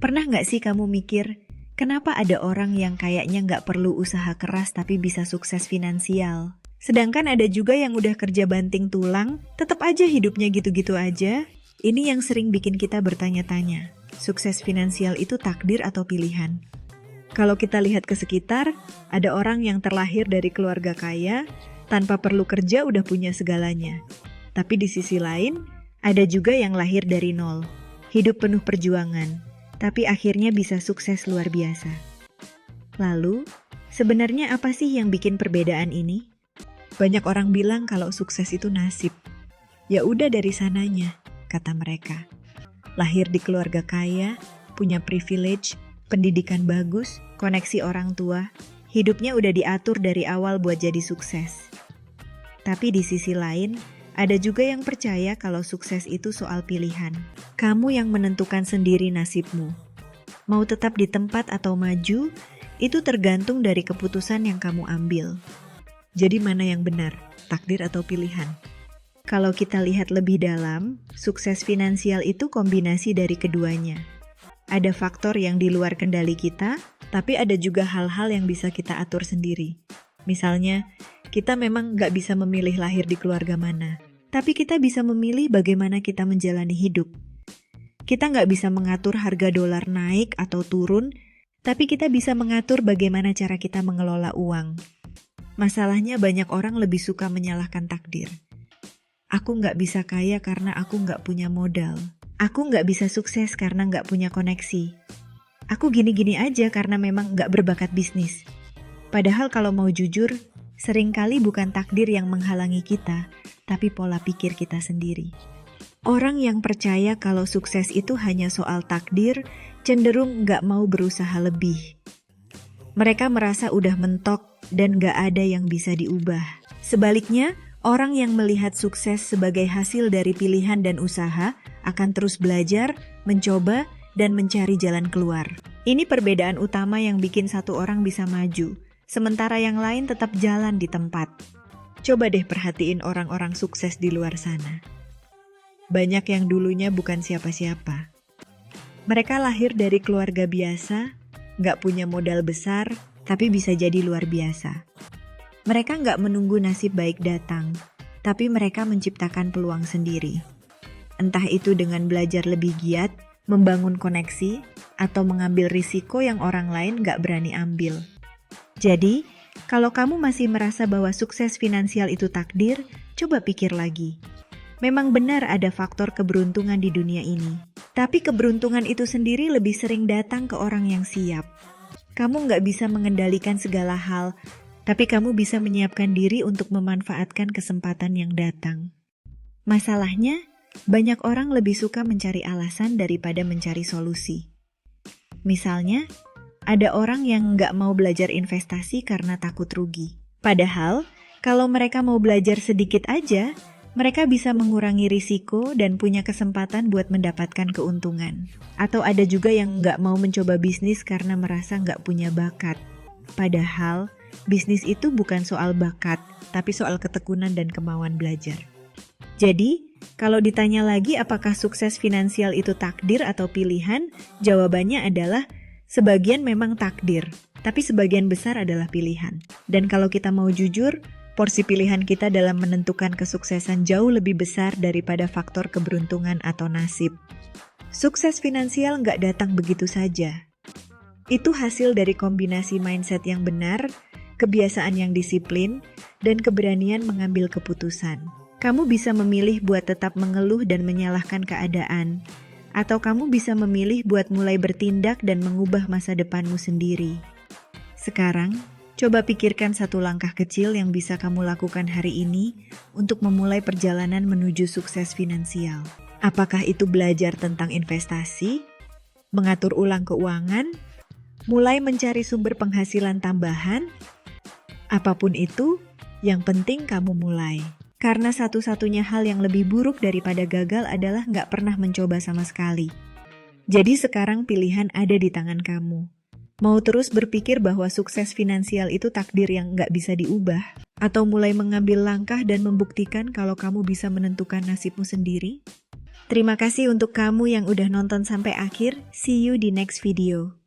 Pernah nggak sih kamu mikir, kenapa ada orang yang kayaknya nggak perlu usaha keras tapi bisa sukses finansial? Sedangkan ada juga yang udah kerja banting tulang, tetap aja hidupnya gitu-gitu aja. Ini yang sering bikin kita bertanya-tanya, sukses finansial itu takdir atau pilihan? Kalau kita lihat ke sekitar, ada orang yang terlahir dari keluarga kaya, tanpa perlu kerja udah punya segalanya. Tapi di sisi lain, ada juga yang lahir dari nol, hidup penuh perjuangan, tapi akhirnya bisa sukses luar biasa. Lalu, sebenarnya apa sih yang bikin perbedaan ini? Banyak orang bilang kalau sukses itu nasib. Ya udah dari sananya, kata mereka. Lahir di keluarga kaya, punya privilege, pendidikan bagus, koneksi orang tua, hidupnya udah diatur dari awal buat jadi sukses. Tapi di sisi lain, ada juga yang percaya kalau sukses itu soal pilihan. Kamu yang menentukan sendiri nasibmu. Mau tetap di tempat atau maju, itu tergantung dari keputusan yang kamu ambil. Jadi mana yang benar, takdir atau pilihan? Kalau kita lihat lebih dalam, sukses finansial itu kombinasi dari keduanya. Ada faktor yang di luar kendali kita, tapi ada juga hal-hal yang bisa kita atur sendiri. Misalnya, kita memang nggak bisa memilih lahir di keluarga mana, tapi kita bisa memilih bagaimana kita menjalani hidup. Kita nggak bisa mengatur harga dolar naik atau turun, tapi kita bisa mengatur bagaimana cara kita mengelola uang. Masalahnya banyak orang lebih suka menyalahkan takdir. Aku nggak bisa kaya karena aku nggak punya modal. Aku nggak bisa sukses karena nggak punya koneksi. Aku gini-gini aja karena memang nggak berbakat bisnis. Padahal kalau mau jujur, seringkali bukan takdir yang menghalangi kita, tapi pola pikir kita sendiri. Orang yang percaya kalau sukses itu hanya soal takdir, cenderung nggak mau berusaha lebih. Mereka merasa udah mentok dan gak ada yang bisa diubah. Sebaliknya, orang yang melihat sukses sebagai hasil dari pilihan dan usaha akan terus belajar, mencoba, dan mencari jalan keluar. Ini perbedaan utama yang bikin satu orang bisa maju, sementara yang lain tetap jalan di tempat. Coba deh perhatiin orang-orang sukses di luar sana. Banyak yang dulunya bukan siapa-siapa. Mereka lahir dari keluarga biasa, gak punya modal besar, tapi bisa jadi luar biasa. Mereka gak menunggu nasib baik datang, tapi mereka menciptakan peluang sendiri. Entah itu dengan belajar lebih giat, membangun koneksi, atau mengambil risiko yang orang lain gak berani ambil. Jadi, kalau kamu masih merasa bahwa sukses finansial itu takdir, coba pikir lagi. Memang benar ada faktor keberuntungan di dunia ini. Tapi keberuntungan itu sendiri lebih sering datang ke orang yang siap. Kamu nggak bisa mengendalikan segala hal, tapi kamu bisa menyiapkan diri untuk memanfaatkan kesempatan yang datang. Masalahnya, banyak orang lebih suka mencari alasan daripada mencari solusi. Misalnya, ada orang yang nggak mau belajar investasi karena takut rugi. Padahal, kalau mereka mau belajar sedikit aja, mereka bisa mengurangi risiko dan punya kesempatan buat mendapatkan keuntungan. Atau ada juga yang nggak mau mencoba bisnis karena merasa nggak punya bakat. Padahal, bisnis itu bukan soal bakat, tapi soal ketekunan dan kemauan belajar. Jadi, kalau ditanya lagi apakah sukses finansial itu takdir atau pilihan, jawabannya adalah sebagian memang takdir, tapi sebagian besar adalah pilihan. Dan kalau kita mau jujur, porsi pilihan kita dalam menentukan kesuksesan jauh lebih besar daripada faktor keberuntungan atau nasib. Sukses finansial nggak datang begitu saja. Itu hasil dari kombinasi mindset yang benar, kebiasaan yang disiplin, dan keberanian mengambil keputusan. Kamu bisa memilih buat tetap mengeluh dan menyalahkan keadaan, atau kamu bisa memilih buat mulai bertindak dan mengubah masa depanmu sendiri. Sekarang, coba pikirkan satu langkah kecil yang bisa kamu lakukan hari ini untuk memulai perjalanan menuju sukses finansial. Apakah itu belajar tentang investasi, mengatur ulang keuangan, mulai mencari sumber penghasilan tambahan? Apapun itu, yang penting kamu mulai. Karena satu-satunya hal yang lebih buruk daripada gagal adalah nggak pernah mencoba sama sekali. Jadi sekarang pilihan ada di tangan kamu. Mau terus berpikir bahwa sukses finansial itu takdir yang nggak bisa diubah? Atau mulai mengambil langkah dan membuktikan kalau kamu bisa menentukan nasibmu sendiri? Terima kasih untuk kamu yang udah nonton sampai akhir. See you di next video.